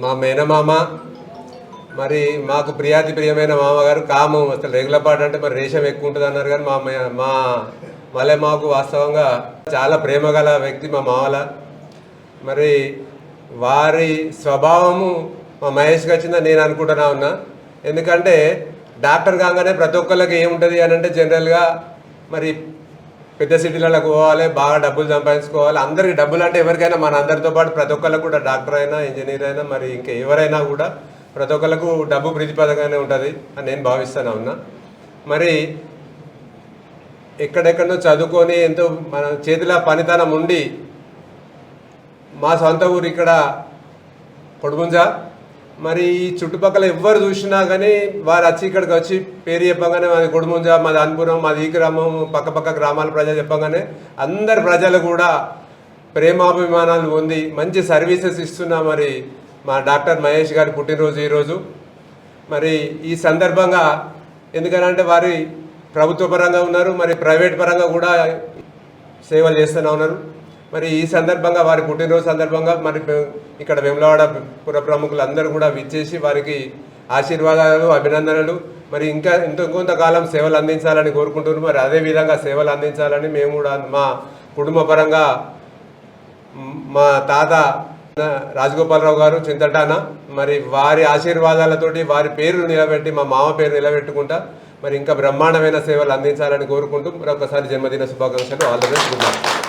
మా మేనమామ మరి మాకు ప్రియమైన మామగారు కాము అసలు రెగ్యులర్ పాట అంటే మరి రేషం ఎక్కువ ఉంటుంది అన్నారు కానీ మా మళ్ళీ మాకు వాస్తవంగా చాలా ప్రేమ గల వ్యక్తి మా మామల. మరి వారి స్వభావము మా మహేష్కి వచ్చిందని నేను అనుకుంటున్నా ఉన్నా. ఎందుకంటే డాక్టర్ కాగానే ప్రతి ఒక్కళ్ళకి ఏముంటుంది అని అంటే జనరల్గా మరి పెద్ద సిటీలకు పోవాలి, బాగా డబ్బులు సంపాదించుకోవాలి. అందరికి డబ్బులు అంటే ఎవరికైనా మన అందరితో పాటు ప్రతి ఒక్కళ్ళకు కూడా డాక్టర్ అయినా ఇంజనీర్ అయినా మరి ఇంకా ఎవరైనా కూడా ప్రతి ఒక్కళ్ళకు డబ్బు ప్రతిపదంగానే ఉంటుంది అని నేను భావిస్తూనే ఉన్నా. మరి ఎక్కడెక్కడో చదువుకొని ఎంతో మన చేతిలో పనితనం ఉండి మా సొంత ఊరు ఇక్కడ కొడుగుంజ. మరి ఈ చుట్టుపక్కల ఎవ్వరు చూసినా కానీ వారు వచ్చి ఇక్కడికి వచ్చి పేరు చెప్పగానే మాది కొడుముంజ, మాది అన్పురం, మాది ఈ గ్రామం, పక్కపక్క గ్రామాల ప్రజలు చెప్పగానే అందరు ప్రజలు కూడా ప్రేమాభిమానాలు పొంది మంచి సర్వీసెస్ ఇస్తున్నా మరి మా డాక్టర్ మహేష్ గారి పుట్టినరోజు ఈరోజు. మరి ఈ సందర్భంగా ఎందుకనంటే వారి ప్రభుత్వ పరంగా ఉన్నారు, మరి ప్రైవేట్ పరంగా కూడా సేవలు చేస్తూనే ఉన్నారు. మరి ఈ సందర్భంగా వారి పుట్టినరోజు సందర్భంగా మరి ఇక్కడ వేములవాడ పుర ప్రముఖులు అందరూ కూడా విచ్చేసి వారికి ఆశీర్వాదాలు, అభినందనలు, మరి ఇంకా కొంతకాలం సేవలు అందించాలని కోరుకుంటున్నారు. మరి అదేవిధంగా సేవలు అందించాలని మేము కూడా మా కుటుంబ పరంగా మా తాత రాజగోపాలరావు గారు చింతటాన మరి వారి ఆశీర్వాదాలతోటి వారి పేరు నిలబెట్టి మా మామ పేరు నిలబెట్టుకుంటా మరి ఇంకా బ్రహ్మాండమైన సేవలు అందించాలని కోరుకుంటూ మరొకసారి జన్మదిన శుభాకాంక్షలు. All the best. Good luck.